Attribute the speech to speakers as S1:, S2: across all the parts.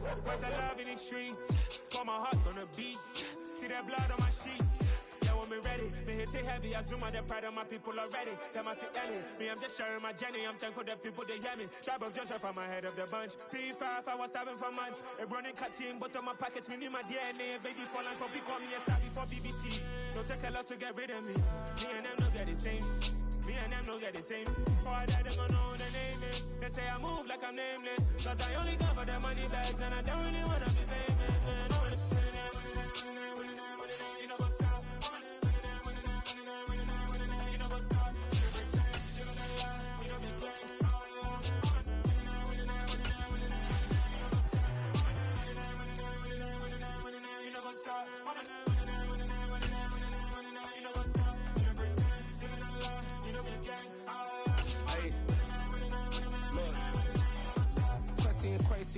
S1: Where's the love in the streets? Pour my heart on the beat. See that blood on my sheets. Yeah, when me ready, me hit it heavy. I zoom out the pride of my people already. Them I see Ellie. Me, I'm just sharing my journey. I'm thankful that people they hear me. Tribe of Joseph, I'm ahead of the bunch. P5, I was starving for months. A running cutscene, but on my pockets, me need my DNA. Baby for lunch, but we call me a star before BBC. Don't take a lot to get rid of me. Me and them don't get the same. Me and them don't get the same. All that them gonna know who the name is. They say I move like I'm nameless. Cause I only cover the money bags and I don't really wanna be famous. You know what's up? You know what's up? You know me gang. You know what's up?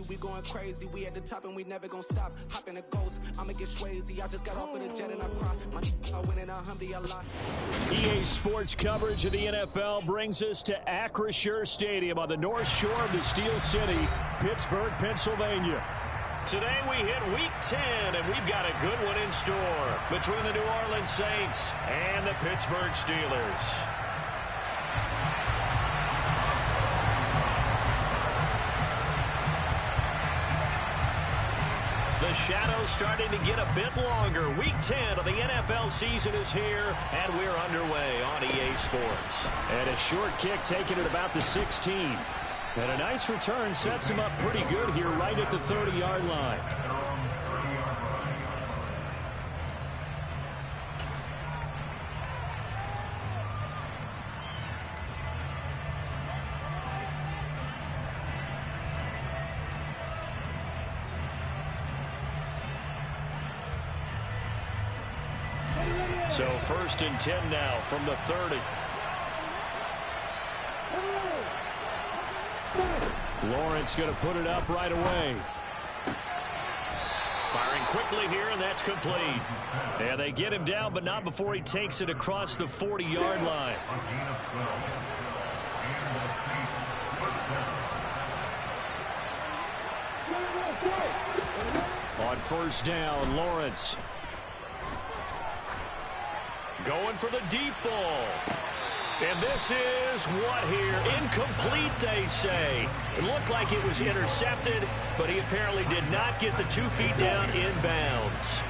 S2: We going crazy, we at the top and we never gonna stop. Hop in a ghost, I'ma get swayzy. I just got off of the jet and I cry. I win in a Humvee a lot.
S3: EA Sports coverage of the NFL brings us to Acrisure Stadium on the north shore of the Steel City, Pittsburgh, Pennsylvania. Today we hit Week 10, and we've got a good one in store between the New Orleans Saints and the Pittsburgh Steelers. The shadow's starting to get a bit longer. Week 10 of the NFL season is here, and we're underway on EA Sports. And a short kick taken at about the 16. And a nice return sets him up pretty good here right at the 30-yard line. So 1st and 10 now from the 30. Lawrence going to put it up right away. Firing quickly here, and that's complete. And they get him down, but not before he takes it across the 40-yard line. On 1st down, Lawrence going for the deep ball. And this is what here? Incomplete, they say. It looked like it was intercepted, but he apparently did not get the 2 feet down in bounds.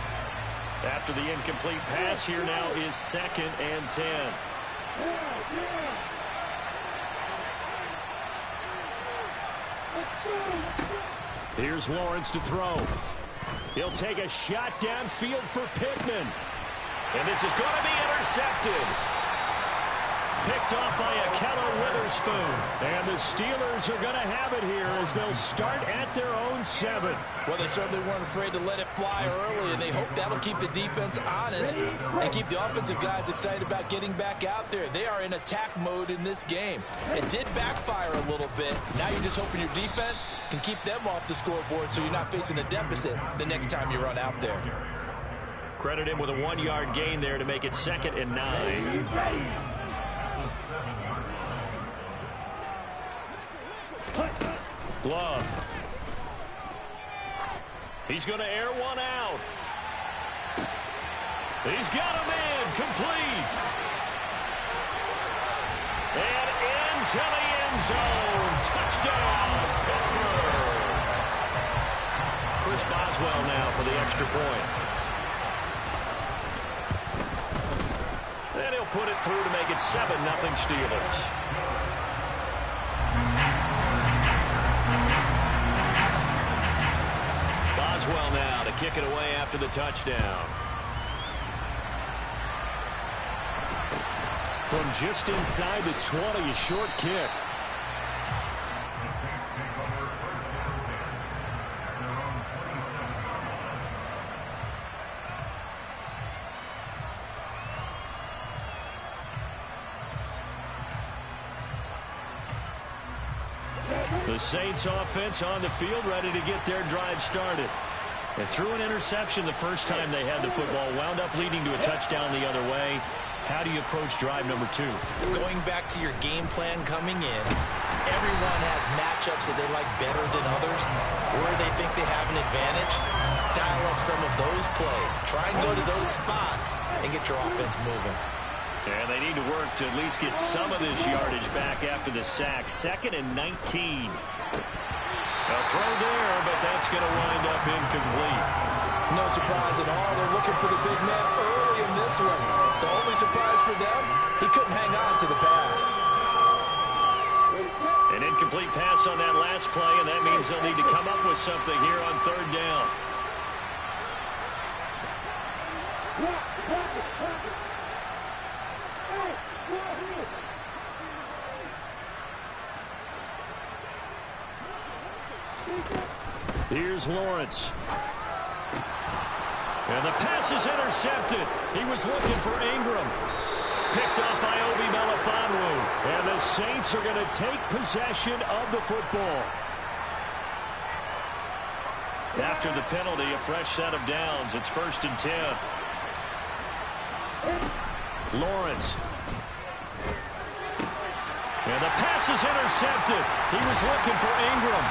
S3: After the incomplete pass, here now is 2nd and 10. Here's Lawrence to throw. He'll take a shot downfield for Pittman. And this is going to be intercepted. Picked off by Ahkello Witherspoon. And the Steelers are going to have it here as they'll start at their own 7.
S4: Well, they certainly weren't afraid to let it fly early, and they hope that'll keep the defense honest and keep the offensive guys excited about getting back out there. They are in attack mode in this game. It did backfire a little bit. Now you're just hoping your defense can keep them off the scoreboard so you're not facing a deficit the next time you run out there.
S3: Credit him with a 1-yard gain there to make it 2nd and 9. Love. He's going to air one out. He's got him in. Complete. And into the end zone. Touchdown, Pittsburgh. Chris Boswell now for the extra point. And he'll put it through to make it 7-0 Steelers. Boswell now to kick it away after the touchdown. From just inside the 20, a short kick. The Saints offense on the field ready to get their drive started. They threw an interception the first time they had the football, wound up leading to a touchdown the other way. How do you approach drive number 2?
S4: Going back to your game plan coming in, everyone has matchups that they like better than others, where they think they have an advantage. Dial up some of those plays. Try and go to those spots and get your offense moving.
S3: And they need to work to at least get some of this yardage back after the sack. 2nd and 19. A throw there, but that's going to wind up incomplete.
S4: No surprise at all. They're looking for the big man early in this one. The only surprise for them, he couldn't hang on to the pass.
S3: An incomplete pass on that last play, and that means they'll need to come up with something here on 3rd down. Here's Lawrence. And the pass is intercepted. He was looking for Ingram. Picked up by Obi Melifonwu. And the Saints are going to take possession of the football. After the penalty, a fresh set of downs. It's 1st and 10. Lawrence. And the pass is intercepted. He was looking for Ingram.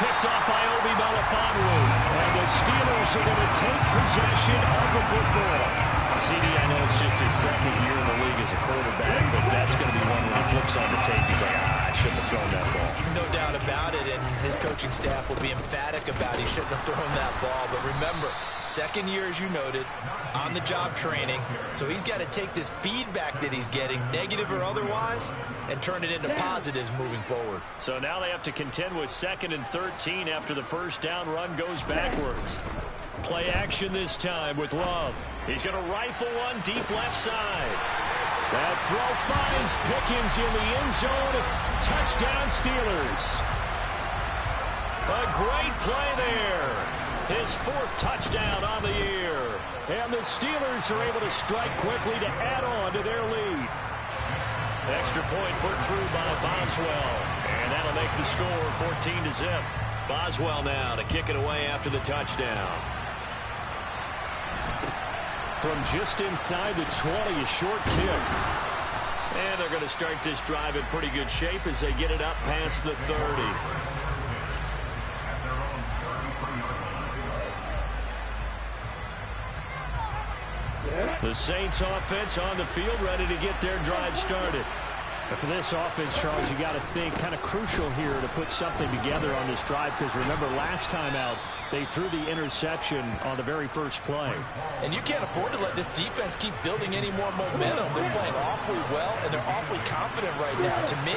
S3: Picked up by Obi Melifonwu. And the Steelers are going to take possession of the football. CD, I know it's just his 2nd year in the league as a quarterback, but that's going to be one when he flips on the tape. He's like, I shouldn't have thrown that ball.
S4: No doubt about it, and his coaching staff will be emphatic about he shouldn't have thrown that ball. But remember, 2nd year, as you noted, on-the-job training. So he's got to take this feedback that he's getting, negative or otherwise, and turn it into positives moving forward.
S3: So now they have to contend with 2nd and 13 after the first down run goes backwards. Play action this time with Love. He's going to rifle one deep left side. That throw finds Pickens in the end zone. Touchdown Steelers. A great play there. His 4th touchdown on the year. And the Steelers are able to strike quickly to add on to their lead. Extra point put through by Boswell. And that'll make the score 14-0. Boswell now to kick it away after the touchdown. From just inside the 20, a short kick. And they're going to start this drive in pretty good shape as they get it up past the 30. The Saints offense on the field, ready to get their drive started.
S5: And for this offense, Charles, you got to think kind of crucial here to put something together on this drive, because remember last time out they threw the interception on the very first play.
S4: And you can't afford to let this defense keep building any more momentum. They're playing awfully well, and they're awfully confident right now. To me,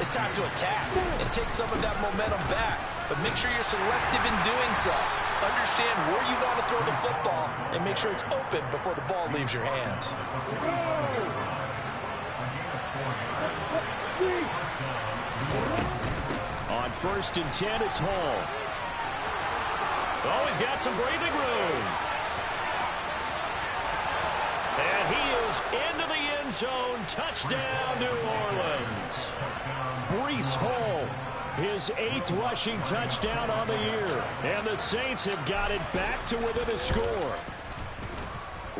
S4: it's time to attack and take some of that momentum back. But make sure you're selective in doing so. Understand where you want to throw the football and make sure it's open before the ball leaves your hands.
S3: On 1st and 10, it's Hall. Oh, he's got some breathing room. And he is into the end zone. Touchdown, New Orleans. Breece Hall, his 8th rushing touchdown on the year. And the Saints have got it back to within a score.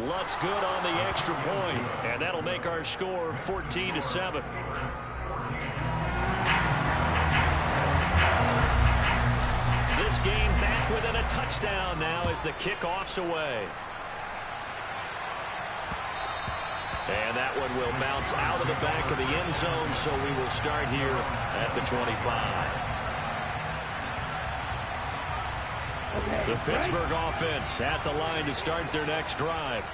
S3: Lutz good on the extra point, and that'll make our score 14-7. This game back within a touchdown now as the kickoff's away. And that one will bounce out of the back of the end zone, so we will start here at the 25. The Pittsburgh offense at the line to start their next drive.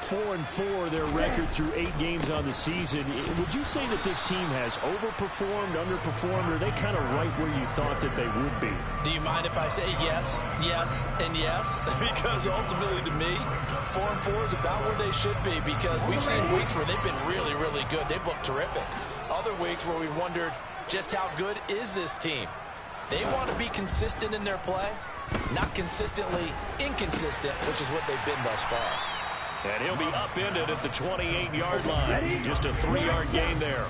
S5: 4-4 their record through 8 games on the season. Would you say that this team has overperformed, underperformed, or are they kind of right where you thought that they would be?
S4: Do you mind if I say yes, yes, and yes? Because ultimately to me, 4-4 is about where they should be, because we've seen weeks where they've been really, really good. They've looked terrific. Other weeks where we've wondered just how good is this team. They want to be consistent in their play, not consistently inconsistent, which is what they've been thus far.
S3: And he'll be upended at the 28-yard line. Just a 3-yard gain there.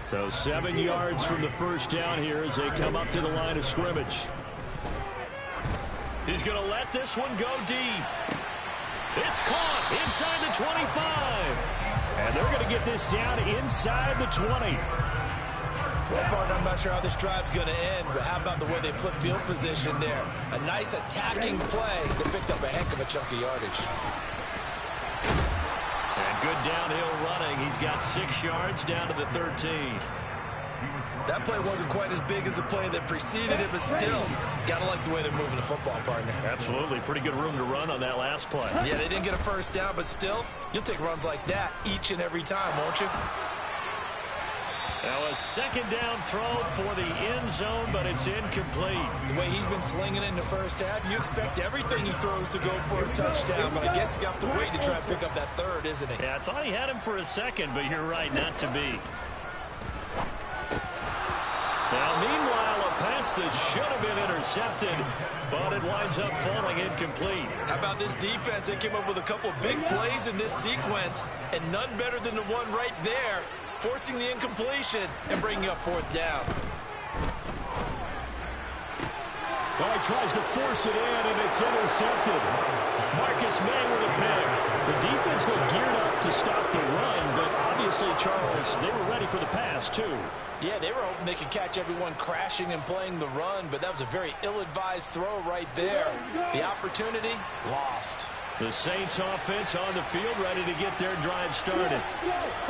S3: So 7 yards from the first down here as they come up to the line of scrimmage. He's going to let this one go deep. It's caught inside the 25.
S5: And they're going to get this down inside the 20.
S4: Well, partner, I'm not sure how this drive's going to end, but how about the way they flip field position there? A nice attacking play that picked up a heck of a chunk of yardage.
S3: And good downhill running. He's got 6 yards down to the 13.
S4: That play wasn't quite as big as the play that preceded it, but still, got to like the way they're moving the football, partner.
S3: Absolutely. Pretty good room to run on that last play.
S4: Yeah, they didn't get a first down, but still, you'll take runs like that each and every time, won't you?
S3: Now a second down throw for the end zone, but it's incomplete.
S4: The way he's been slinging it in the first half, you expect everything he throws to go for a touchdown, but I guess he's got to wait to try and pick up that third, isn't he?
S3: Yeah, I thought he had him for a second, but you're right, not to be. Now, meanwhile, a pass that should have been intercepted, but it winds up falling incomplete.
S4: How about this defense? They came up with a couple of big plays in this sequence, and none better than the one right there, forcing the incompletion and bringing up fourth down.
S5: Well, he tries to force it in, and it's intercepted. Marcus May with a pick. The defense looked geared up to stop the run, but obviously, Charles, they were ready for the pass, too.
S4: Yeah, they were hoping they could catch everyone crashing and playing the run, but that was a very ill-advised throw right there. The opportunity, lost.
S3: The Saints offense on the field, ready to get their drive started.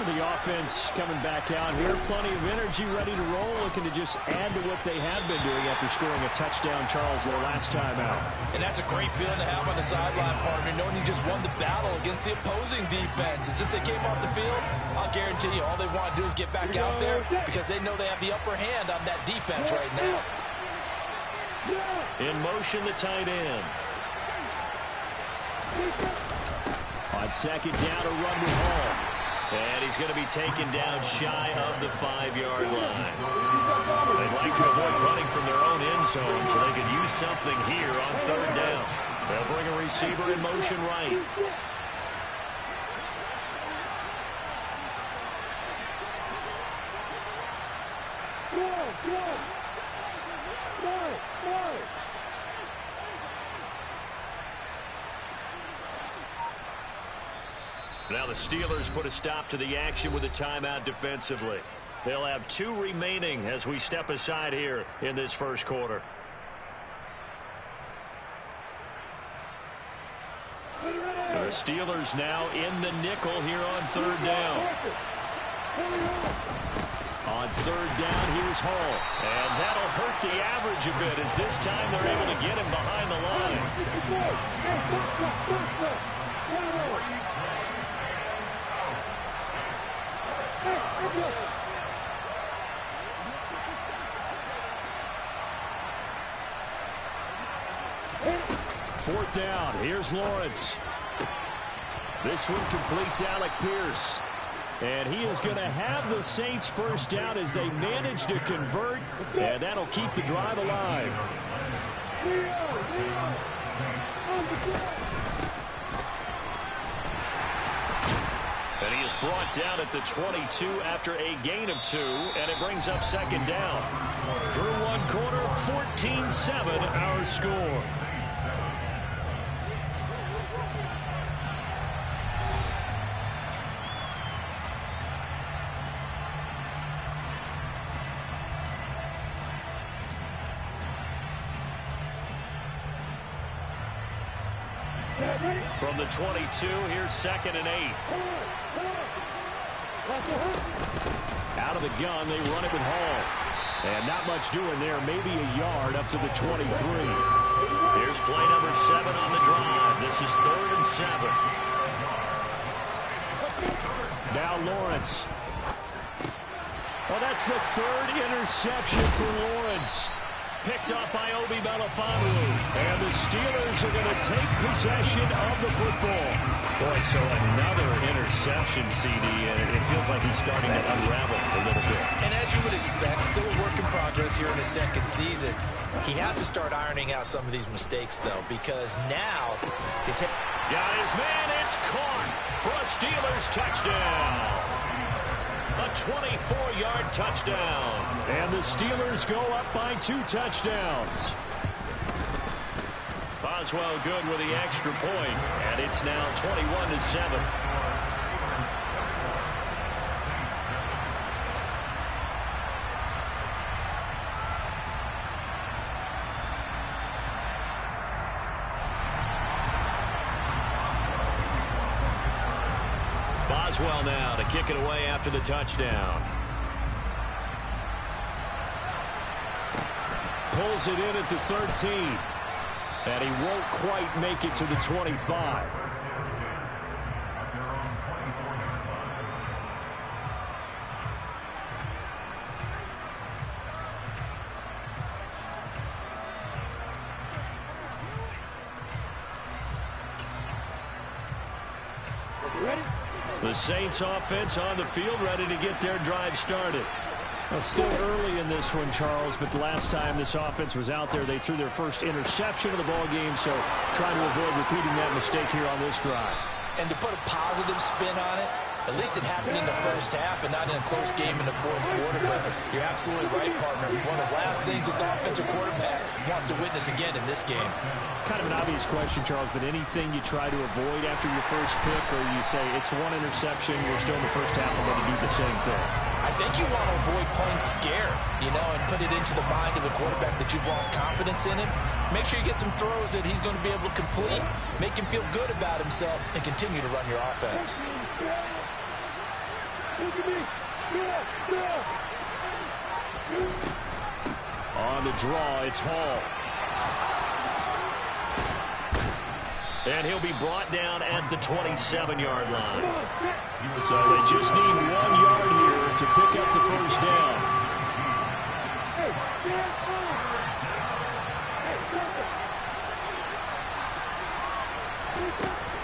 S5: The offense coming back out here, plenty of energy, ready to roll, looking to just add to what they have been doing after scoring a touchdown, Charles, their last time out.
S4: And that's a great feeling to have on the sideline, partner, knowing you just won the battle against the opposing defense. And since they came off the field, I'll guarantee you all they want to do is get back out there because they know they have the upper hand on that defense right now.
S3: In motion, the tight end.
S5: On second down, a run with Hall.
S3: And he's going to be taken down shy of the 5-yard line. They'd like to avoid running from their own end zone so they could use something here on third down. They'll bring a receiver in motion right. Now the Steelers put a stop to the action with a timeout defensively. They'll have 2 remaining as we step aside here in this first quarter. The Steelers now in the nickel here on third down.
S5: On third down, here's Hall.
S3: And that'll hurt the average a bit as this time they're able to get him behind the line.
S5: Fourth down, here's Lawrence. This one completes Alec Pierce. And he is going to have the Saints first down as they manage to convert, and that'll keep the drive alive.
S3: And he is brought down at the 22 after a gain of 2, and it brings up second down. Through one quarter, 14-7 our score. From the 22, here's second and 8.
S5: Out of the gun, they run it with Hall. And not much doing there, maybe a yard up to the 23.
S3: Here's play number 7 on the drive. This is 3rd and 7.
S5: Now Lawrence. Well, that's the 3rd interception for Lawrence.
S3: Picked up by Obi Melifonwu.
S5: And the Steelers are going to take possession of the football.
S3: Boy, so another interception, CD, and it feels like he's starting to unravel a little bit.
S4: And as you would expect, still a work in progress here in his second season. He has to start ironing out some of these mistakes, though, because now his head...
S3: Got his man, it's caught for a Steelers touchdown. A 24-yard touchdown.
S5: And the Steelers go up by 2 touchdowns.
S3: Boswell good with the extra point, and it's now 21-7. Boswell now to kick it away after the touchdown. Pulls it in at the 13. And he won't quite make it to the 25. The Saints offense on the field, ready to get their drive started. Well, still early in this one, Charles, but the last time this offense was out there, they threw their first interception of the ball game, so trying to avoid repeating that mistake here on this drive.
S4: And to put a positive spin on it, at least it happened in the first half and not in a close game in the fourth quarter. But you're absolutely right, partner. One of the last things this offensive quarterback wants to witness again in this game.
S3: Kind of an obvious question, Charles, but anything you try to avoid after your first pick, or you say it's one interception, we're still in the first half, I'm going to do the same thing?
S4: I think you want to avoid playing scared, and put it into the mind of a quarterback that you've lost confidence in him. Make sure you get some throws that he's going to be able to complete, make him feel good about himself, and continue to run your offense.
S3: On the draw, it's Hall. And he'll be brought down at the 27-yard line. So they just need 1 yard here to pick up the first down.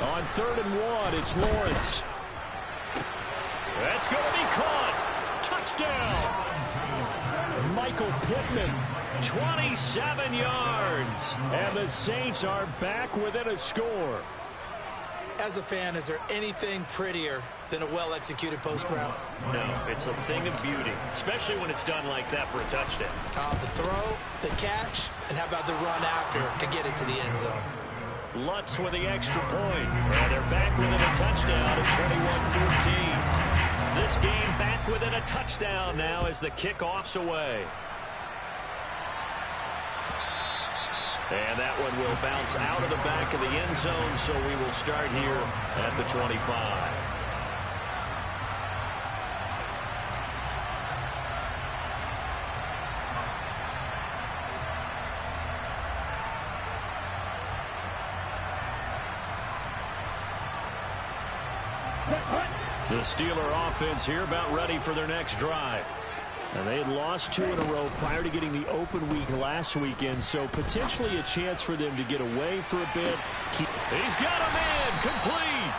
S3: On 3rd and 1, it's Lawrence. That's going to be caught. Touchdown. Michael Pittman, 27 yards. And the Saints are back within a score.
S6: As a fan, is there anything prettier than a well-executed post route?
S3: No, it's a thing of beauty, especially when it's done like that for a touchdown.
S6: The throw, the catch, and how about the run after to get it to the end zone?
S3: Lutz with the extra point. And they're back within a touchdown at 21-14. This game back within a touchdown now as the kickoff's away. And that one will bounce out of the back of the end zone, so we will start here at the 25. The Steeler offense here about ready for their next drive. And they had lost 2 in a row prior to getting the open week last weekend, so potentially a chance for them to get away for a bit. He's got a man complete.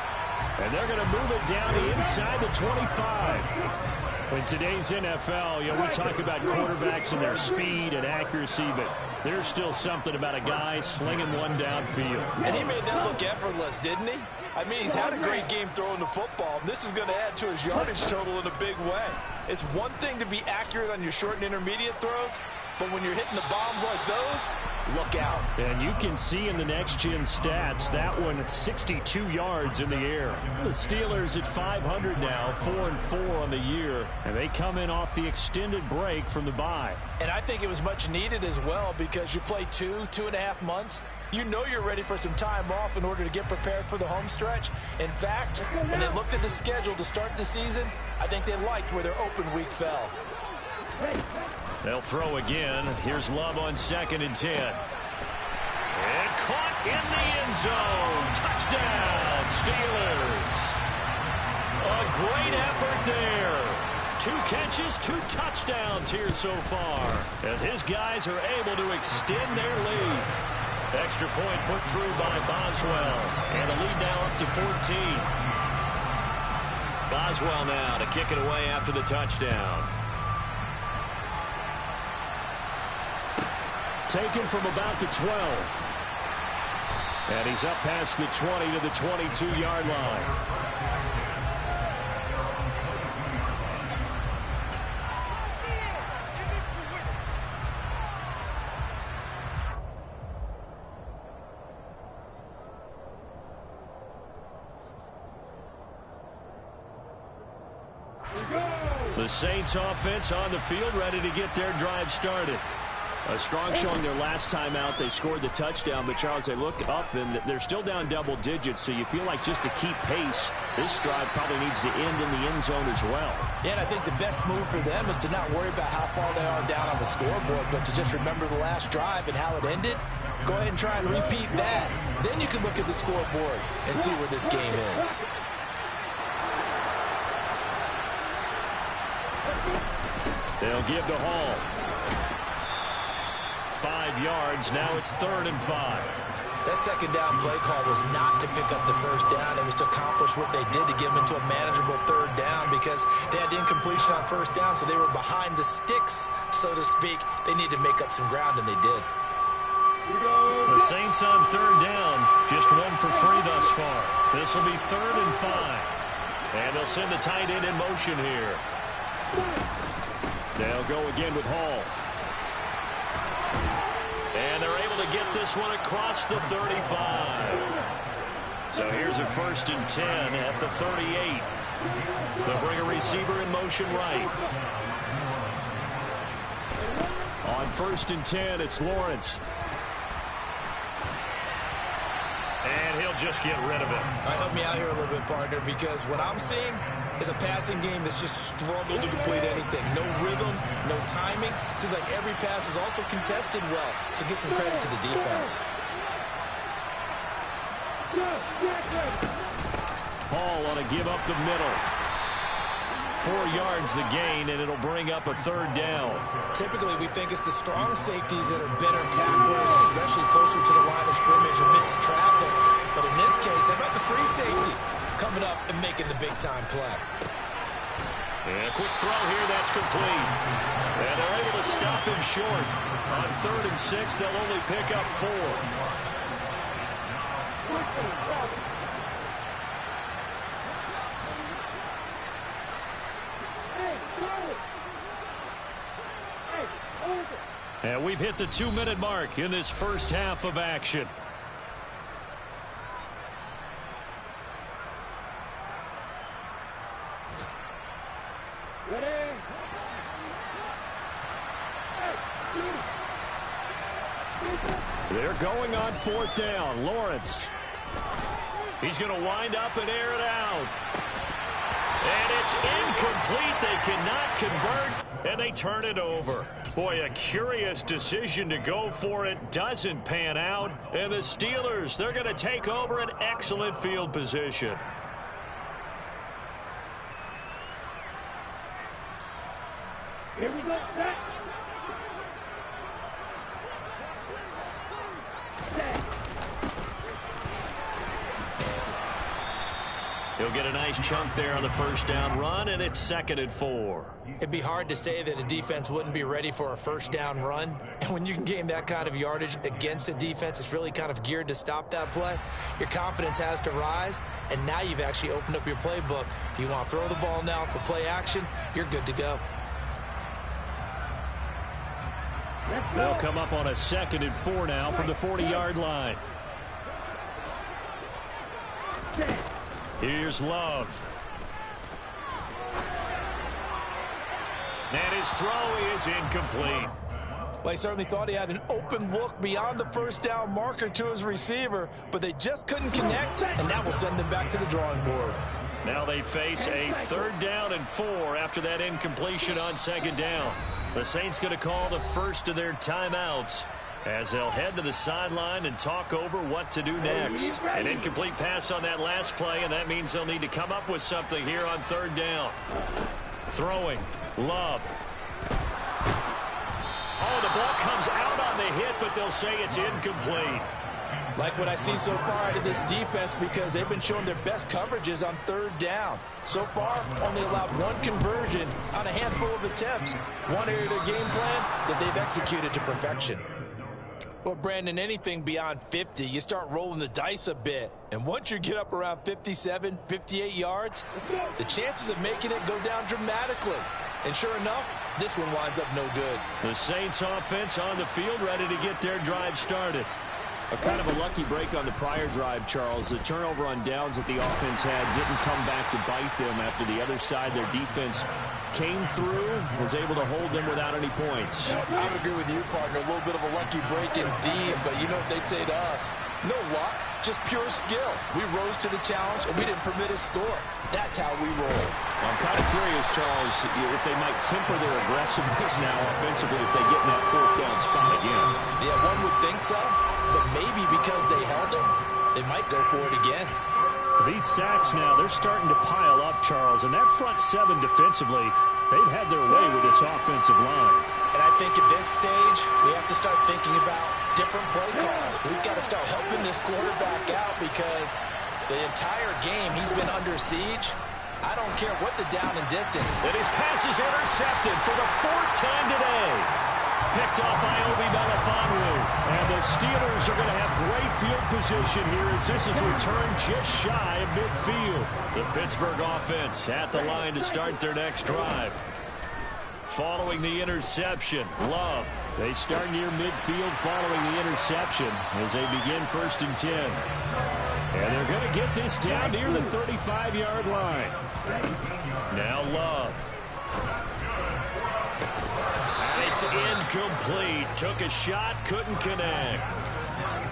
S3: And they're going to move it down to inside the 25. In today's NFL, we talk about quarterbacks and their speed and accuracy, but there's still something about a guy slinging one downfield.
S4: And he made that look effortless, didn't he? I mean, he's had a great game throwing the football. This is going to add to his yardage total in a big way. It's one thing to be accurate on your short and intermediate throws, but when you're hitting the bombs like those, look out.
S3: And you can see in the next-gen stats, that one 62 yards in the air. The Steelers at 500 now, 4-4 on the year, and they come in off the extended break from the bye.
S4: And I think it was much needed as well because you play 2.5 months. You know you're ready for some time off in order to get prepared for the home stretch. In fact, when they looked at the schedule to start the season, I think they liked where their open week fell.
S3: They'll throw again. Here's Love on 2nd and 10. And caught in the end zone. Touchdown, Steelers. A great effort there. 2 catches, 2 touchdowns here so far as his guys are able to extend their lead. Extra point put through by Boswell. And the lead now up to 14. Boswell now to kick it away after the touchdown. Taken from about the 12. And he's up past the 20 to the 22-yard line. The Saints offense on the field ready to get their drive started.
S5: A strong showing their last time out. They scored the touchdown, but Charles, they look up and they're still down double digits, so you feel like just to keep pace, this drive probably needs to end in the end zone as well.
S4: Yeah, and I think the best move for them is to not worry about how far they are down on the scoreboard, but to just remember the last drive and how it ended. Go ahead and try and repeat that. Then you can look at the scoreboard and see where this game is.
S5: They'll give to Hall. 5 yards. Now it's 3rd and 5.
S6: That second down play call was not to pick up the first down. It was to accomplish what they did to get them into a manageable 3rd down because they had incompletion on first down, so they were behind the sticks, so to speak. They needed to make up some ground, and they did.
S5: The Saints on 3rd down. Just 1 for 3 thus far. This will be 3rd and 5. And they'll send the tight end in motion here. They'll go again with Hall. And they're able to get this one across the 35. So here's a 1st and 10 at the 38. They'll bring a receiver in motion right. On 1st and 10, it's Lawrence. And he'll just get rid of it.
S6: All right, help me out here a little bit, partner, because what I'm seeing is a passing game that's just struggled to complete anything. No rhythm, no timing. Seems like every pass is also contested well, so give some credit to the defense.
S5: Hall on a give up the middle. 4 yards the gain, and it'll bring up a 3rd down.
S6: Typically, we think it's the strong safeties that are better tacklers, especially closer to the line of scrimmage amidst traffic. But in this case, how about the free safety coming up and making the big-time play?
S5: And a quick throw here, that's complete. And they're able to stop him short. On 3rd and 6, they'll only pick up 4. And we've hit the 2-minute mark in this first half of action. They're going on 4th down. Lawrence. He's going to wind up and air it out. And it's incomplete. They cannot convert, and they turn it over. Boy, a curious decision to go for it. Doesn't pan out. And the Steelers, they're going to take over an excellent field position.
S7: Here we go. Set.
S5: He'll get a nice chunk there on the first down run, and it's 2nd and 4.
S6: It'd be hard to say that a defense wouldn't be ready for a first down run. And when you can gain that kind of yardage against a defense, it's really kind of geared to stop that play. Your confidence has to rise, and now you've actually opened up your playbook. If you want to throw the ball now for play action, you're good to go.
S5: They'll come up on a 2nd and 4 now from the 40-yard line. Here's Love. And his throw is incomplete.
S4: Well, he certainly thought he had an open look beyond the first down marker to his receiver, but they just couldn't connect, and that will send them back to the drawing board.
S5: Now they face a 3rd down and 4 after that incompletion on 2nd down. The Saints going to call the first of their timeouts as they'll head to the sideline and talk over what to do next. An incomplete pass on that last play, and that means they'll need to come up with something here on 3rd down. Throwing. Love. Oh, the ball comes out on the hit, but they'll say it's incomplete.
S4: Like what I see so far out of this defense, because they've been showing their best coverages on 3rd down. So far, only allowed 1 conversion on a handful of attempts. One area of their game plan that they've executed to perfection. Well, Brandon, anything beyond 50, you start rolling the dice a bit. And once you get up around 57, 58 yards, the chances of making it go down dramatically. And sure enough, this one winds up no good.
S5: The Saints offense on the field ready to get their drive started. A kind of a lucky break on the prior drive, Charles. The turnover on downs that the offense had didn't come back to bite them after the other side. Their defense came through, was able to hold them without any points.
S4: I would agree with you, partner. A little bit of a lucky break indeed, but you know what they'd say to us? No luck, just pure skill. We rose to the challenge, and we didn't permit a score. That's how we roll.
S5: I'm kind of curious, Charles, if they might temper their aggressiveness now offensively if they get in that fourth down spot again.
S4: Yeah, one would think so, but maybe because they held them, they might go for it again.
S5: These sacks now, they're starting to pile up, Charles, and that front seven defensively, they've had their way with this offensive line.
S6: And I think at this stage, we have to start thinking about different play calls. We've got to start helping this quarterback out because the entire game he's been under siege. I don't care what the down and distance.
S3: And his pass is intercepted for the fourth time today. Picked off by Obi Melifonwu. And the Steelers are going to have great field position here as this is returned just shy of midfield. The Pittsburgh offense at the line to start their next drive. Following the interception, Love. They start near midfield following the interception as they begin 1st and 10. And they're going to get this down near the 35-yard line. Now Love. It's incomplete. Took a shot, couldn't connect.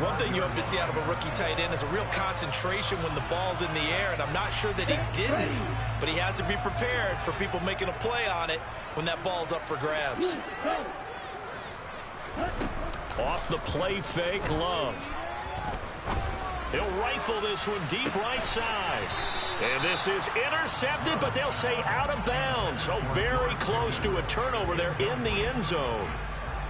S6: One thing you hope to see out of a rookie tight end is a real concentration when the ball's in the air, and I'm not sure that he did it, but he has to be prepared for people making a play on it when that ball's up for grabs.
S3: Off the play fake, Love. He'll rifle this one deep right side. And this is intercepted, but they'll say out of bounds. So very close to a turnover there in the end zone.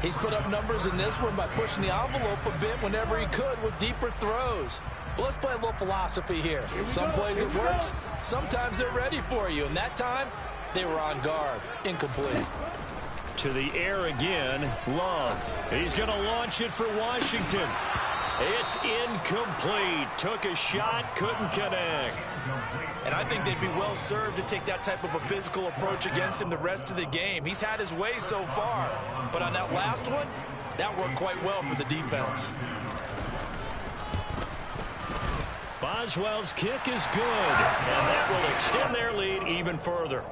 S4: He's put up numbers in this one by pushing the envelope a bit whenever he could with deeper throws. But let's play a little philosophy here. Some plays it works. Sometimes they're ready for you. And that time, they were on guard. Incomplete.
S3: To the air again, Love. He's going to launch it for Washington. It's incomplete. Took a shot, couldn't connect.
S6: And I think they'd be well served to take that type of a physical approach against him the rest of the game. He's had his way so far. But on that last one, that worked quite well for the defense.
S3: Boswell's kick is good. And that will extend their lead even further.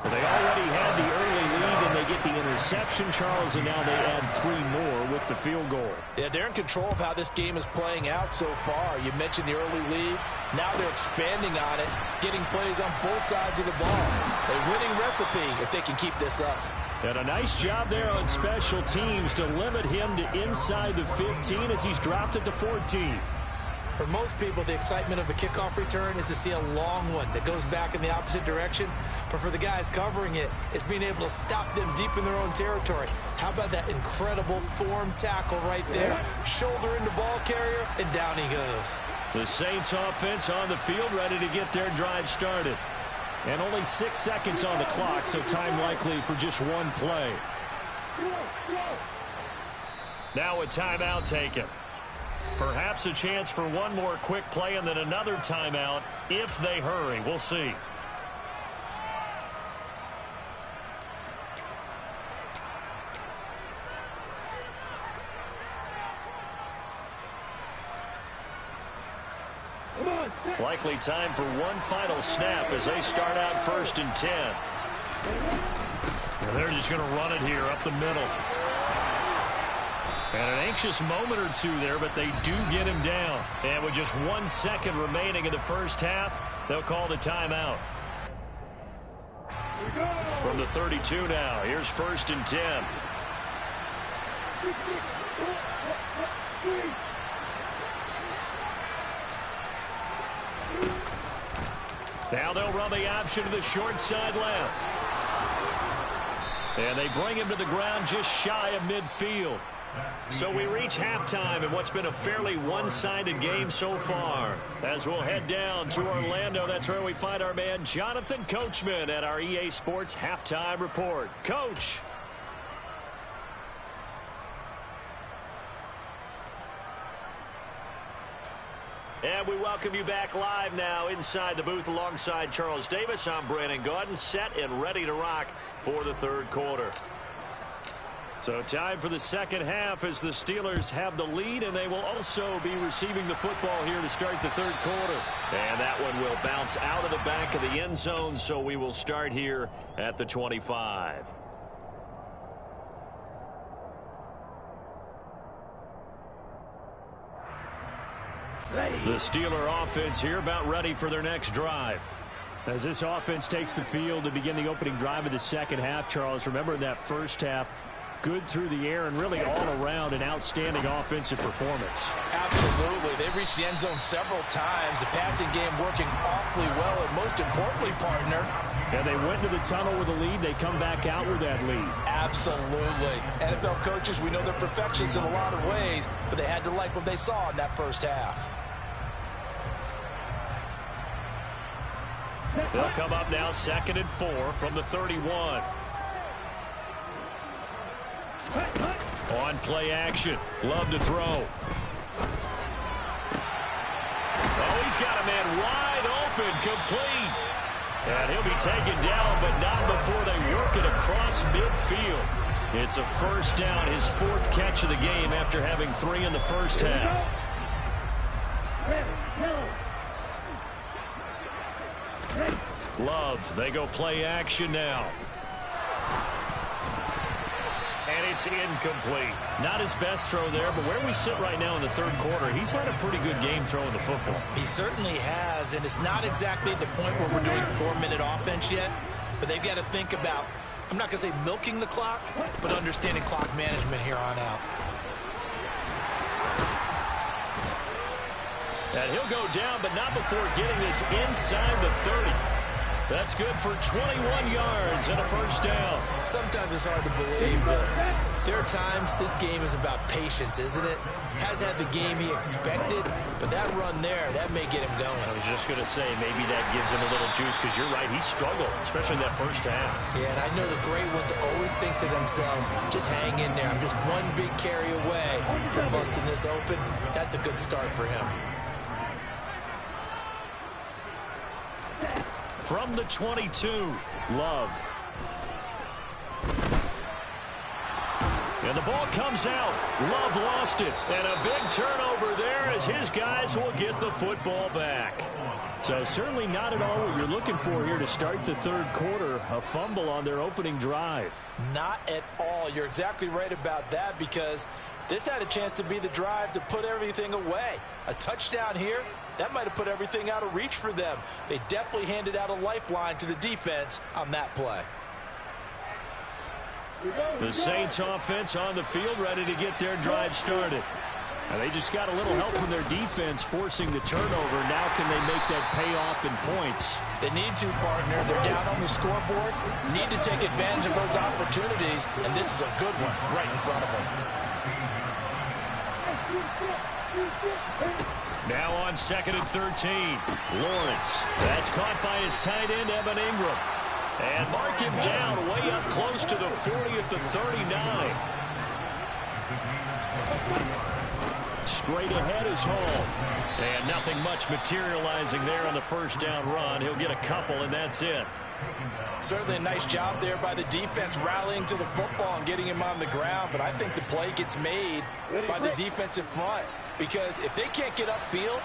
S3: Well, they already had the early lead, and they get the interception, Charles, and now they add 3 more with the field goal.
S4: Yeah, they're in control of how this game is playing out so far. You mentioned the early lead. Now they're expanding on it, getting plays on both sides of the ball. A winning recipe if they can keep this up.
S3: And a nice job there on special teams to limit him to inside the 15 as he's dropped at the 14.
S6: For most people, the excitement of a kickoff return is to see a long one that goes back in the opposite direction. But for the guys covering it, it's being able to stop them deep in their own territory. How about that incredible form tackle right there? Shoulder into ball carrier, and down he goes.
S3: The Saints offense on the field ready to get their drive started. And only 6 seconds on the clock, so time likely for just one play. Now a timeout taken. Perhaps a chance for one more quick play and then another timeout if they hurry. We'll see. Likely time for one final snap as they start out 1st and 10. And they're just going to run it here up the middle. And an anxious moment or two there, but they do get him down. And with just 1 second remaining in the first half, they'll call the timeout. From the 32 now, here's 1st and 10. Now they'll run the option to the short side left. And they bring him to the ground just shy of midfield. So we reach halftime in what's been a fairly one-sided game so far. As we'll head down to Orlando, that's where we find our man Jonathan Coachman at our EA Sports Halftime Report. Coach. And we welcome you back live now inside the booth alongside Charles Davis. I'm Brandon Gaudin, set and ready to rock for the third quarter.
S5: So time for the second half as the Steelers have the lead, and they will also be receiving the football here to start the third quarter. And that one will bounce out of the back of the end zone, so we will start here at the 25. The Steeler offense here about ready for their next drive. As this offense takes the field to begin the opening drive of the second half, Charles, remember in that first half, good through the air and really all around an outstanding offensive performance.
S4: Absolutely. They've reached the end zone several times. The passing game working awfully well, and most importantly, partner.
S5: And they went to the tunnel with a lead. They come back out with that lead.
S4: Absolutely. NFL coaches, we know they're perfectionists in a lot of ways, but they had to like what they saw in that first half.
S5: They'll come up now 2nd and 4 from the 31. On play action. Love to throw. Oh, he's got a man wide open, complete. And he'll be taken down, but not before they work it across midfield. It's a first down, his 4th catch of the game after having 3 in the first half. Love, they go play action now. And it's incomplete. Not his best throw there, but where we sit right now in the third quarter, he's had a pretty good game throwing the football.
S6: He certainly has, and it's not exactly at the point where we're doing 4-minute offense yet, but they've got to think about, I'm not going to say milking the clock, but understanding clock management here on out.
S5: And he'll go down, but not before getting this inside the 30. That's good for 21 yards and a first down.
S6: Sometimes it's hard to believe, but there are times this game is about patience, isn't it? Has had the game he expected, but that run there, that may get him going.
S5: I was just going to say, maybe that gives him a little juice, because you're right, he struggled, especially that first half.
S6: Yeah, and I know the great ones always think to themselves, just hang in there. I'm just one big carry away from busting this open. That's a good start for him.
S5: From the 22, Love. And the ball comes out. Love lost it. And a big turnover there as his guys will get the football back. So certainly not at all what you're looking for here to start the third quarter. A fumble on their opening drive.
S4: Not at all. You're exactly right about that, because this had a chance to be the drive to put everything away. A touchdown here, that might have put everything out of reach for them. They definitely handed out a lifeline to the defense on that play.
S5: The Saints offense on the field, ready to get their drive started. And they just got a little help from their defense forcing the turnover. Now can they make that pay off in points?
S4: They need to, partner. They're down on the scoreboard. Need to take advantage of those opportunities, and this is a good one right in front of them.
S5: Now on 2nd and 13. Lawrence. That's caught by his tight end, Evan Ingram. And mark him down way up close to the 40 at the 39. Straight ahead is Hall. And nothing much materializing there on the first down run. He'll get a couple, and that's it.
S4: Certainly a nice job there by the defense rallying to the football and getting him on the ground, but I think the play gets made by the defensive front, because if they can't get upfield,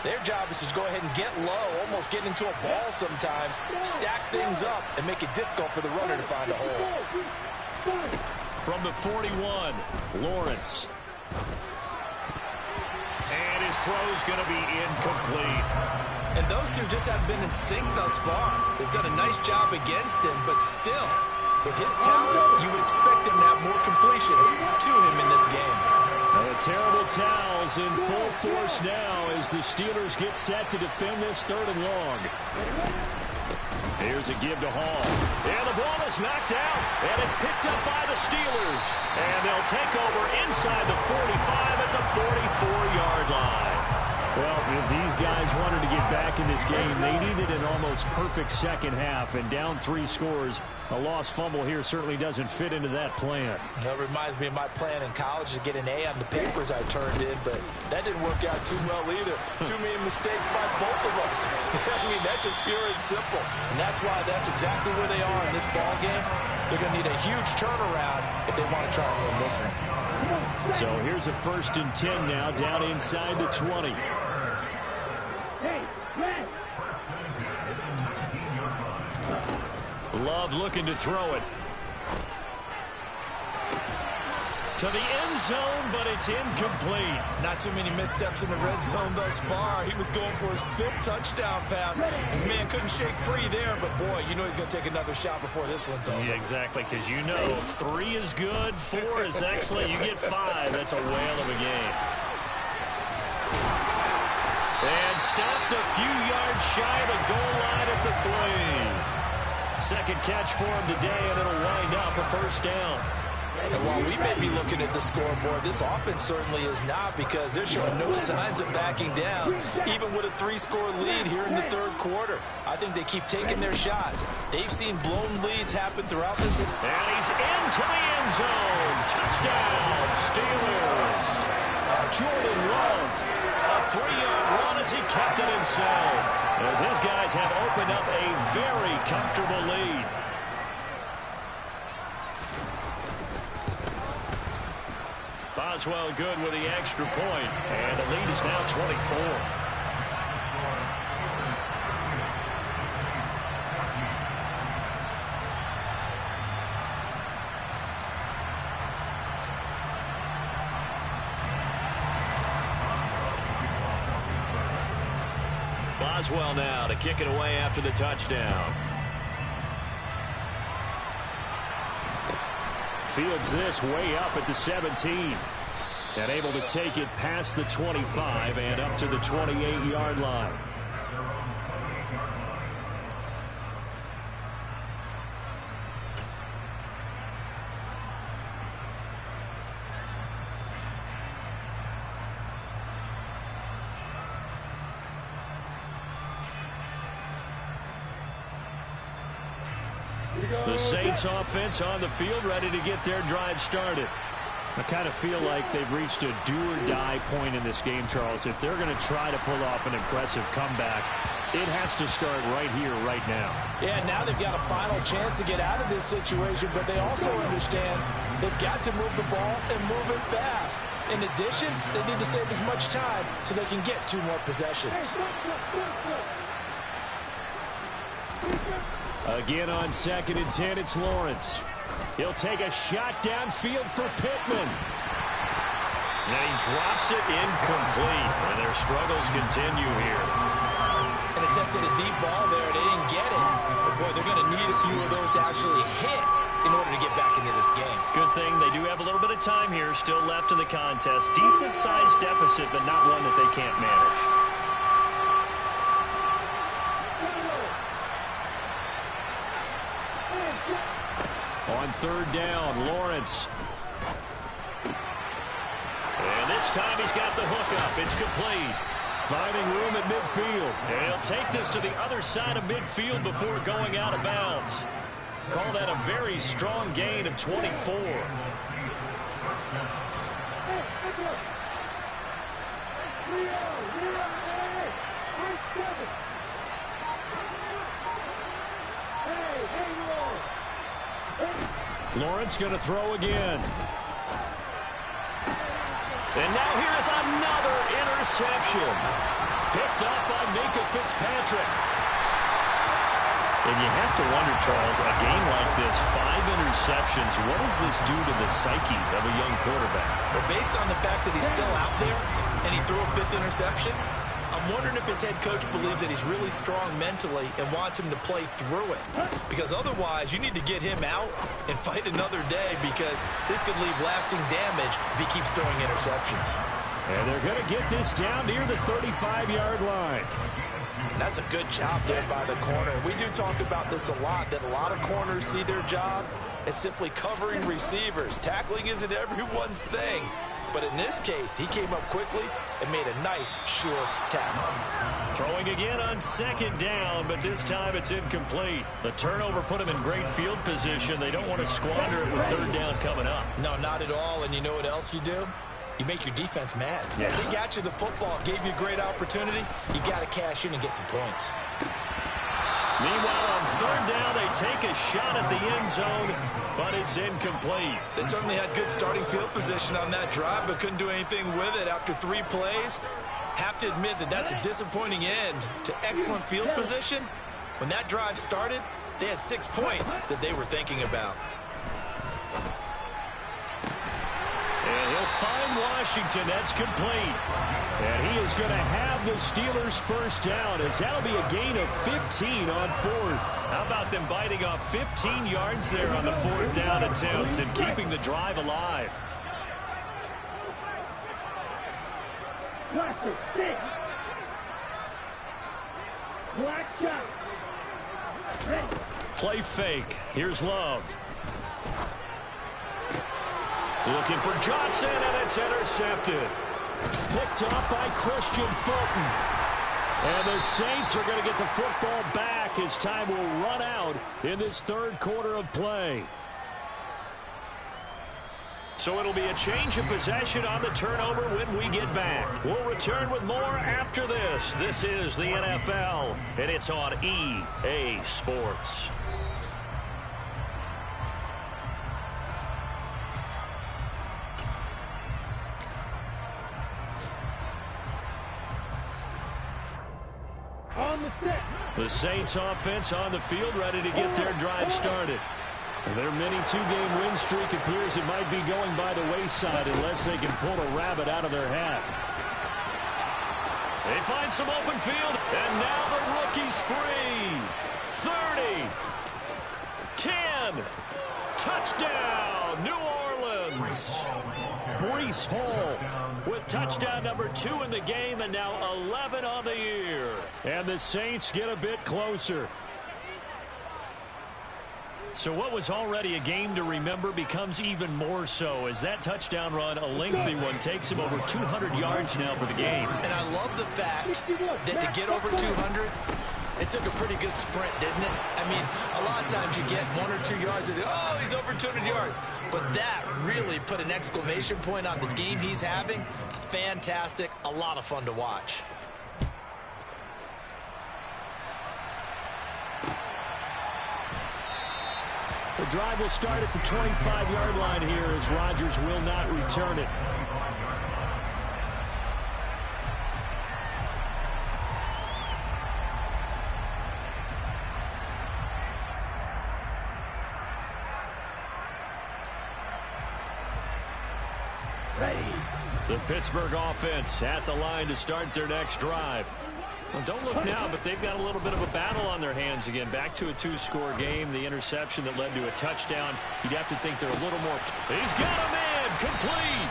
S4: their job is to go ahead and get low, almost get into a ball sometimes, stack things up, and make it difficult for the runner to find a hole.
S5: From the 41, Lawrence. And his throw's going to be incomplete.
S6: And those two just haven't been in sync thus far. They've done a nice job against him, but still, with his talent, you would expect him to have more completions to him in this game.
S5: Now the terrible towels in full force now as the Steelers get set to defend this 3rd and long. Here's a give to Hall. And the ball is knocked out, and it's picked up by the Steelers. And they'll take over inside the 45 at the 44-yard line. Well, if these guys wanted to get back back in this game. They needed an almost perfect second half, and down 3 scores. A lost fumble here certainly doesn't fit into that plan.
S4: That reminds me of my plan in college to get an A on the papers I turned in, but that didn't work out too well either. Too many mistakes by both of us. I mean, that's just pure and simple. And that's why that's exactly where they are in this ball game. They're going to need a huge turnaround if they want to try and win this one.
S5: So here's a 1st and 10 now, down inside the 20. Love looking to throw it. To the end zone, but it's incomplete.
S4: Not too many missteps in the red zone thus far. He was going for his 5th touchdown pass. His man couldn't shake free there, but boy, you know he's going to take another shot before this one's over.
S5: Yeah, exactly, because you know 3 is good, 4 is excellent. You get 5. That's a whale of a game. And stopped a few yards shy of the goal line at the 3. Second catch for him today, and it'll wind up a 1st down.
S4: And while we may be looking at the scoreboard, this offense certainly is not, because they're showing no signs of backing down, even with a 3-score lead here in the 3rd quarter. I think they keep taking their shots. They've seen blown leads happen throughout this.
S5: And he's into the end zone. Touchdown, Steelers. Jordan Love, a 3-yard run as he kept it himself, as his guys have opened up a very comfortable lead. Boswell good with the extra point, and the lead is now 24. Boswell now to kick it away after the touchdown. Fields this way up at the 17. And able to take it past the 25 and up to the 28-yard line. The Saints offense on the field, ready to get their drive started. I kind of feel like they've reached a do-or-die point in this game, Charles. If they're going to try to pull off an impressive comeback, it has to start right here, right now.
S4: Yeah, now they've got a final chance to get out of this situation, but they also understand they've got to move the ball and move it fast. In addition, they need to save as much time so they can get 2 more possessions.
S5: Again on 2nd and 10, it's Lawrence. He'll take a shot downfield for Pittman. And he drops it incomplete. And their struggles continue here.
S4: And attempted a deep ball there. They didn't get it. But, boy, they're going to need a few of those to actually hit in order to get back into this game.
S5: Good thing they do have a little bit of time here still left in the contest. Decent-sized deficit, but not one that they can't manage. On 3rd down, Lawrence. And this time he's got the hookup. It's complete. Finding room at midfield. And he'll take this to the other side of midfield before going out of bounds. Call that a very strong gain of 24. Lawrence going to throw again. And now here is another interception. Picked up by Minkah Fitzpatrick. And you have to wonder, Charles, a game like this, 5 interceptions, what does this do to the psyche of a young quarterback?
S4: But based on the fact that he's still out there and he threw a 5th interception, I'm wondering if his head coach believes that he's really strong mentally and wants him to play through it. Because otherwise, you need to get him out and fight another day, because this could leave lasting damage if he keeps throwing interceptions.
S5: And they're going to get this down near the 35-yard line.
S4: That's a good job there by the corner. We do talk about this a lot, that a lot of corners see their job as simply covering receivers. Tackling isn't everyone's thing. but in this case, he came up quickly and made a nice, sure tackle.
S5: Throwing again on second down, but this time it's incomplete. The turnover put him in great field position. They don't want to squander it with third down coming up.
S6: No, not at all. And you know what else you do? You make your defense mad.
S5: Yeah.
S6: They got you the football, gave you a great opportunity. You got to cash in and get some points.
S5: Meanwhile, on third down, they take a shot at the end zone, but it's incomplete.
S4: They certainly had good starting field position on that drive, but couldn't do anything with it after 3 plays. Have to admit that that's a disappointing end to excellent field position. When that drive started, they had 6 points that they were thinking about.
S5: And he'll find Washington. That's complete. And he is going to have the Steelers first down, as that'll be a gain of 15 on fourth. How about them biting off 15 yards there on the fourth down attempt and keeping the drive alive?
S7: Cluster, 6. Black shot. Ready.
S5: Play fake. Here's Love. Looking for Johnson, and it's intercepted. Picked off by Christian Fulton. And the Saints are going to get the football back as time will run out in this third quarter of play. So it'll be a change of possession on the turnover when we get back. We'll return with more after this. This is the NFL, and it's on EA Sports.
S7: On the set.
S5: The Saints offense on the field, ready to get their drive started. Their mini 2-game win streak appears it might be going by the wayside unless they can pull a rabbit out of their hat. They find some open field, and now the rookie's free. 30, 10, touchdown, New Orleans. Breece Hall with touchdown number 2 in the game, and now 11 on the year. And the Saints get a bit closer. So what was already a game to remember becomes even more so as that touchdown run, a lengthy one, takes him over 200 yards now for the game.
S6: And I love the fact that to get over 200, it took a pretty good sprint, didn't it? I mean, a lot of times you get 1 or 2 yards and, oh, he's over 200 yards. But that really put an exclamation point on the game he's having. Fantastic. A lot of fun to watch.
S5: The drive will start at the 25-yard line here as Rodgers will not return it. The Pittsburgh offense at the line to start their next drive. Well, don't look now, but they've got a little bit of a battle on their hands again. Back to a 2-score game. The interception that led to a touchdown. You'd have to think they're a little more. He's got a man complete.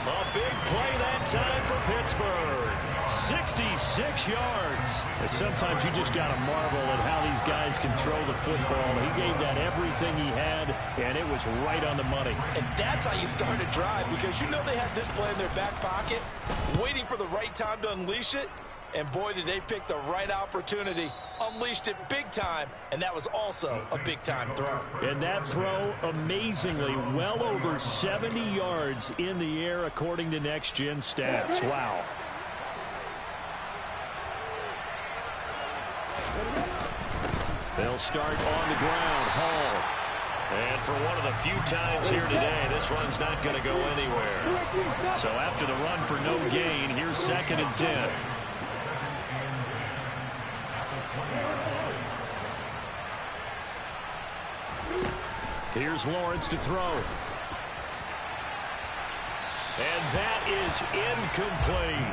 S5: A big play that time for Pittsburgh. 66 yards. And sometimes you just got to marvel at how these guys can throw the football. He gave that everything he had, and it was right on the money.
S4: And that's how you start a drive, because you know they had this play in their back pocket, waiting for the right time to unleash it. And boy, did they pick the right opportunity, unleashed it big time, and that was also a big-time throw.
S5: And that throw, amazingly, well over 70 yards in the air, according to Next Gen Stats. Wow. They'll start on the ground. Hall. And for one of the few times here today, this run's not going to go anywhere. So after the run for no gain, here's 2nd and 10. Here's Lawrence to throw. And that is incomplete.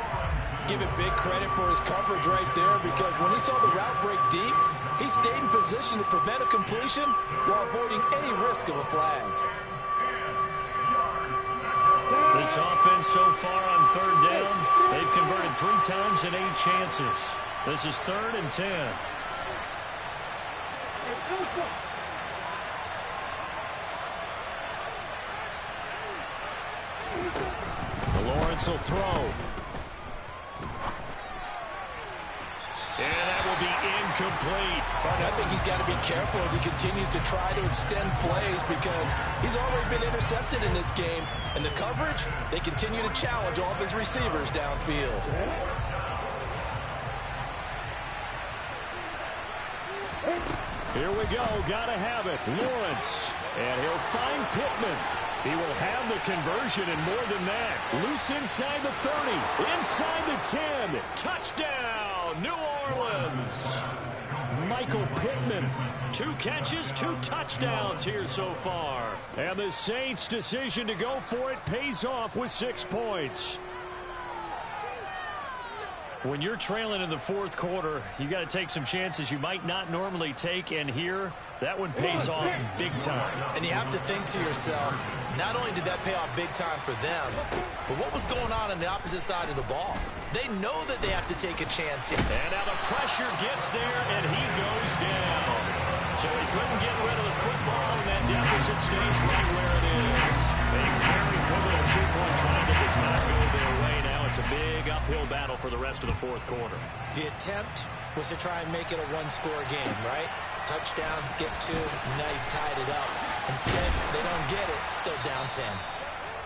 S4: Give it big credit for his coverage right there, because when he saw the route break deep, he stayed in position to prevent a completion while avoiding any risk of a flag.
S5: This offense so far on third down, they've converted 3 times in 8 chances. This is 3rd and 10. will throw. And that will be incomplete.
S4: I think he's got to be careful as he continues to try to extend plays because he's already been intercepted in this game. And the coverage, they continue to challenge all of his receivers downfield.
S5: Here we go. Gotta have it. Lawrence. And he'll find Pittman. He will have the conversion and more than that. Loose inside the 30. Inside the 10. Touchdown, New Orleans. Michael Pittman. 2 catches, 2 touchdowns here so far. And the Saints' decision to go for it pays off with 6 points. When you're trailing in the fourth quarter, you got to take some chances you might not normally take, and here, that one pays off big time.
S6: And you have to think to yourself, not only did that pay off big time for them, but what was going on the opposite side of the ball? They know that they have to take a chance here.
S5: And now the pressure gets there, and he goes down. So he couldn't get rid of the football, and that deficit stays right where it is. A very pivotal 2-point try that does not go their way now. It's a big uphill battle for the rest of the fourth quarter. The
S6: attempt was to try and make it a one-score game, right? Touchdown, get 2, now you've tied it up. Instead, they don't get it, still down 10.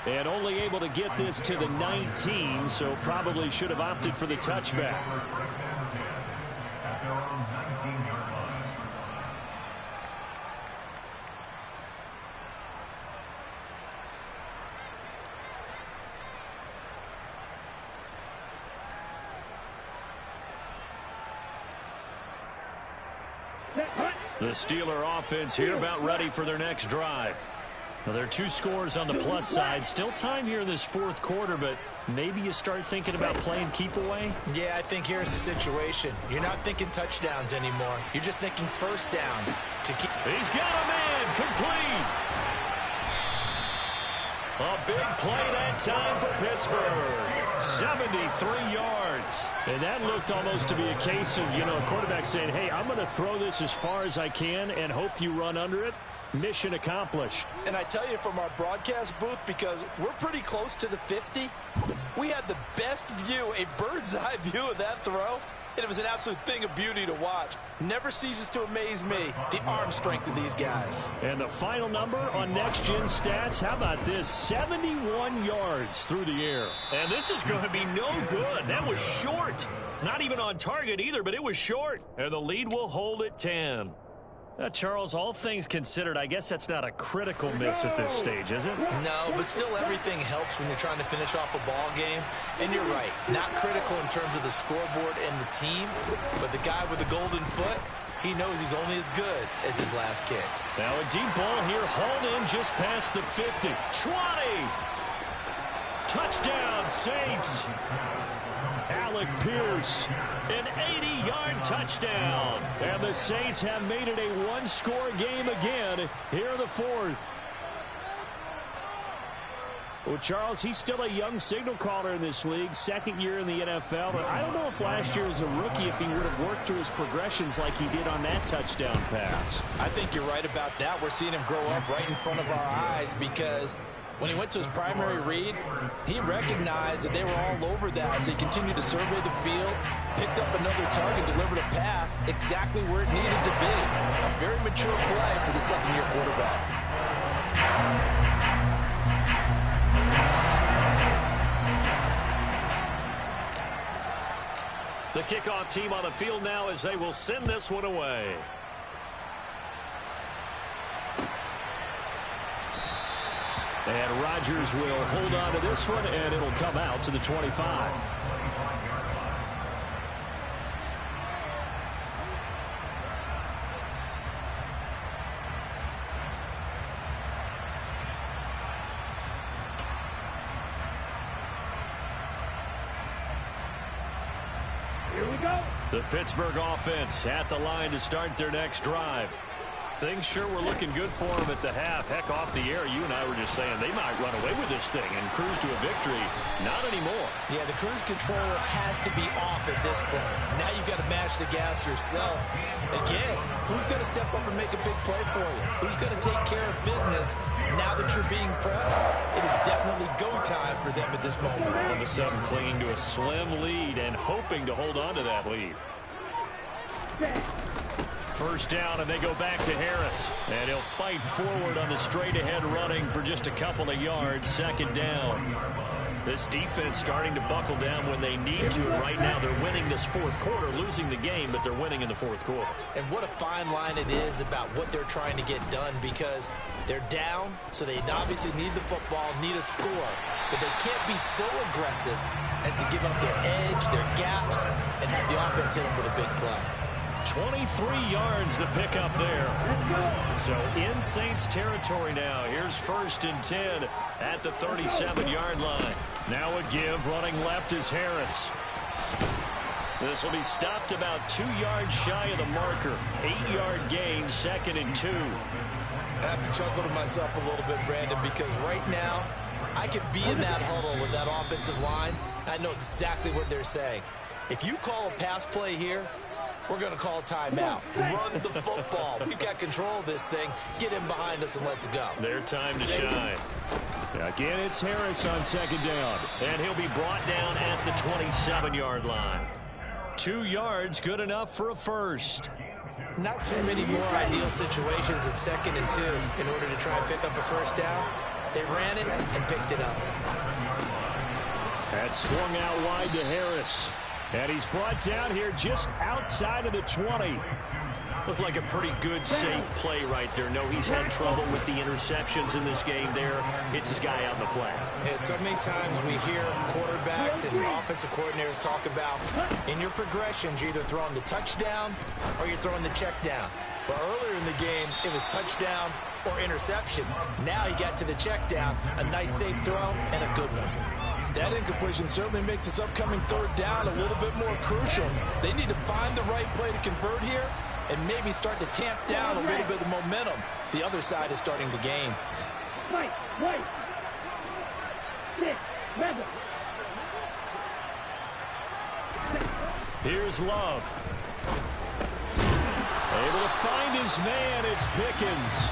S5: And only able to get this to the 19, so probably should have opted for the touchback. The Steeler offense here about ready for their next drive. Now, there are 2 scores on the plus side. Still time here in this fourth quarter, but maybe you start thinking about playing keep away?
S6: Yeah, I think here's the situation. You're not thinking touchdowns anymore. You're just thinking first downs.
S5: He's got a man complete. A big play that time for Pittsburgh. 73 yards. And that looked almost to be a case of, a quarterback saying, hey, I'm going to throw this as far as I can and hope you run under it. Mission accomplished.
S4: And I tell you from our broadcast booth, because we're pretty close to the 50, we had the best view, a bird's eye view of that throw. And it was an absolute thing of beauty to watch. Never ceases to amaze me, the arm strength of these guys.
S5: And the final number on Next Gen Stats, how about this? 71 yards through the air. And this is going to be no good. That was short. Not even on target either, but it was short. And the lead will hold at 10. Charles, all things considered, I guess that's not a critical miss at this stage, is it?
S6: No, but still everything helps when you're trying to finish off a ball game. And you're right, not critical in terms of the scoreboard and the team, but the guy with the golden foot, he knows he's only as good as his last kick.
S5: Now a deep ball here, hauled in just past the 50. 20! Touchdown, Saints! Alec Pierce, an 80-yard touchdown. And the Saints have made it a one-score game again here in the fourth. Well, Charles, he's still a young signal caller in this league, second year in the NFL. But I don't know if last year as a rookie, if he would have worked through his progressions like he did on that touchdown pass.
S4: I think you're right about that. We're seeing him grow up right in front of our eyes because when he went to his primary read, he recognized that they were all over that. So he continued to survey the field, picked up another target, delivered a pass exactly where it needed to be. A very mature play for the second-year quarterback.
S5: The kickoff team on the field now as they will send this one away. And Rodgers will hold on to this one, and it'll come out to the 25.
S7: Here we go.
S5: The Pittsburgh offense at the line to start their next drive. things sure were looking good for them at the half. Heck, off the air, you and I were just saying they might run away with this thing and cruise to a victory. Not anymore.
S6: Yeah, the cruise control has to be off at this point. Now you've got to mash the gas yourself. Again, who's going to step up and make a big play for you? Who's going to take care of business now that you're being pressed? It is definitely go time for them at this moment.
S5: All of a sudden clinging to a slim lead and hoping to hold on to that lead. First down, and they go back to Harris. And he'll fight forward on the straight-ahead running for just a couple of yards. Second down. This defense starting to buckle down when they need to. Right now, they're winning this fourth quarter, losing the game, but they're winning in the fourth quarter.
S6: And what a fine line it is about what they're trying to get done, because they're down, so they obviously need the football, need a score. But they can't be so aggressive as to give up their edge, their gaps, and have the offense hit them with a big play.
S5: 23 yards the pickup there. So in Saints territory now. Here's 1st and 10 at the 37-yard line. Now a give. Running left is Harris. This will be stopped about 2 yards shy of the marker. 8-yard gain, 2nd and 2.
S6: I have to chuckle to myself a little bit, Brandon, because right now I could be in that huddle with that offensive line. I know exactly what they're saying. If you call a pass play here, we're going to call a timeout. Run the football. We've got control of this thing. Get in behind us and let's go.
S5: Their time to shine. Again, it's Harris on 2nd down. And he'll be brought down at the 27-yard line. 2 yards, good enough for a first.
S6: Not too many more ideal situations at 2nd and 2 in order to try and pick up a first down. They ran it and picked it up.
S5: That swung out wide to Harris. And he's brought down here just outside of the 20. Looked like a pretty good, safe play right there. No, he's had trouble with the interceptions in this game there. Hits his guy out in the flat.
S6: Yeah, so many times we hear quarterbacks and offensive coordinators talk about in your progressions, you're either throwing the touchdown or you're throwing the check down. But earlier in the game, it was touchdown or interception. Now he got to the check down, a nice safe throw, and a good one.
S4: That incompletion certainly makes this upcoming 3rd down a little bit more crucial. They need to find the right play to convert here and maybe start to tamp down a little bit of momentum. The other side is starting to gain.
S7: Wait. 6, 7.
S5: Here's Love. Able to find his man. It's Pickens.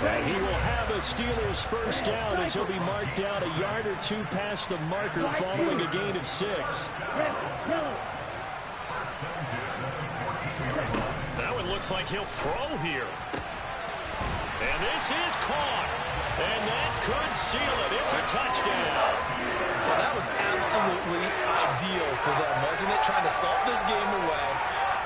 S5: And he will have a Steelers first down as he'll be marked down a yard or 2 past the marker following a gain of 6. That one looks like he'll throw here. And this is caught. And that could seal it. It's a touchdown.
S6: Well, that was absolutely ideal for them, wasn't it? Trying to salt this game away.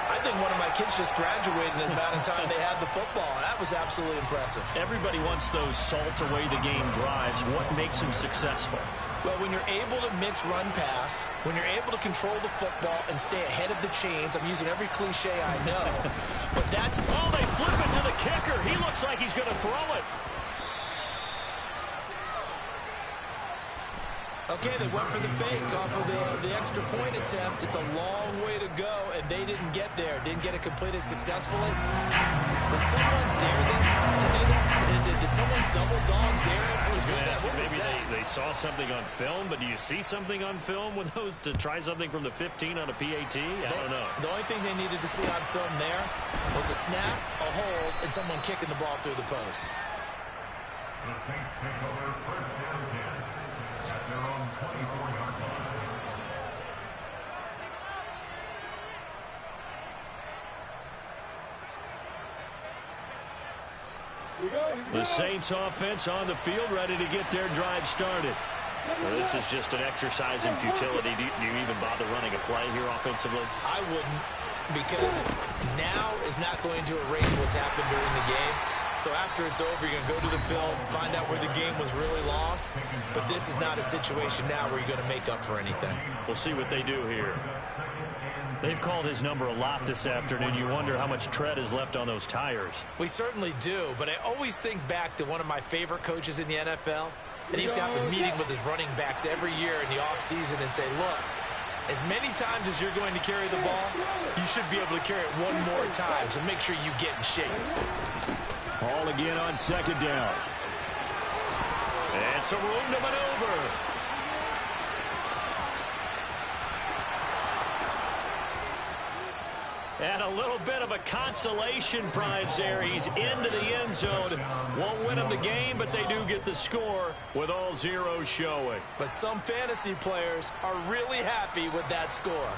S6: I think one of my kids just graduated in the amount of time they had the football. That was absolutely impressive.
S5: Everybody wants those salt-away-the-game drives. What makes them successful?
S6: Well, when you're able to mix run-pass, when you're able to control the football and stay ahead of the chains, I'm using every cliche I know, but that's...
S5: Oh, they flip it to the kicker. He looks like he's going to throw it.
S6: Okay, they went for the fake off of the extra point attempt. It's a long way to go, and they didn't get there. Didn't get it completed successfully. Did someone dare them to do that? Did someone double-dog dare them to do that? What was
S5: maybe
S6: that?
S5: they saw something on film, but do you see something on film with those to try something from the 15 on a PAT? I don't know.
S6: The only thing they needed to see on film there was a snap, a hold, and someone kicking the ball through the post.
S8: The Saints take over 1st and 10 at their own 24-yard line.
S5: The Saints offense on the field, ready to get their drive started. Well, this is just an exercise in futility. Do you even bother running a play here offensively?
S6: I wouldn't, because now is not going to erase what's happened during the game. So after it's over, you're going to go to the film, find out where the game was really lost. But this is not a situation now where you're going to make up for anything.
S5: We'll see what they do here. They've called his number a lot this afternoon. You wonder how much tread is left on those tires.
S6: We certainly do, but I always think back to one of my favorite coaches in the NFL. And he used to have a meeting with his running backs every year in the offseason and say, look, As many times as you're going to carry the ball, you should be able to carry it one more time, so make sure you get in shape.
S5: Ball again on second down. And some room to maneuver. And a little bit of a consolation prize there. He's into the end zone. Won't win him the game, but they do get the score with all zeros showing.
S6: But some fantasy players are really happy with that score.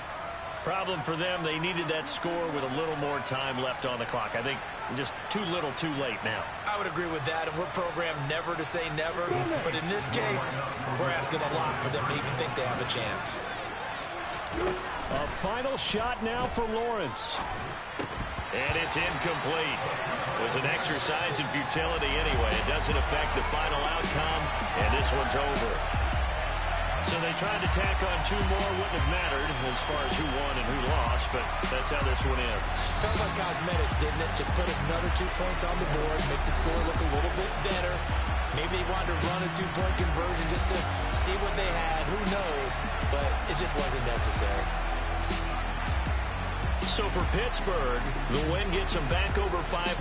S5: Problem for them, they needed that score with a little more time left on the clock. I think just too little too late now.
S6: I would agree with that, and we're programmed never to say never. But in this case, we're asking a lot for them to even think they have a chance.
S5: A final shot now for Lawrence.
S3: And it's incomplete. It was an exercise in futility anyway. It doesn't affect the final outcome, and this one's over. So they tried to tack on two more. Wouldn't have mattered as far as who won and who lost, but that's how this one ends.
S6: Felt like cosmetics, didn't it? Just put another 2 points on the board, make the score look a little bit better. Maybe they wanted to run a two-point conversion just to see what they had. Who knows? But it just wasn't necessary.
S5: So for Pittsburgh, the win gets them back over 500.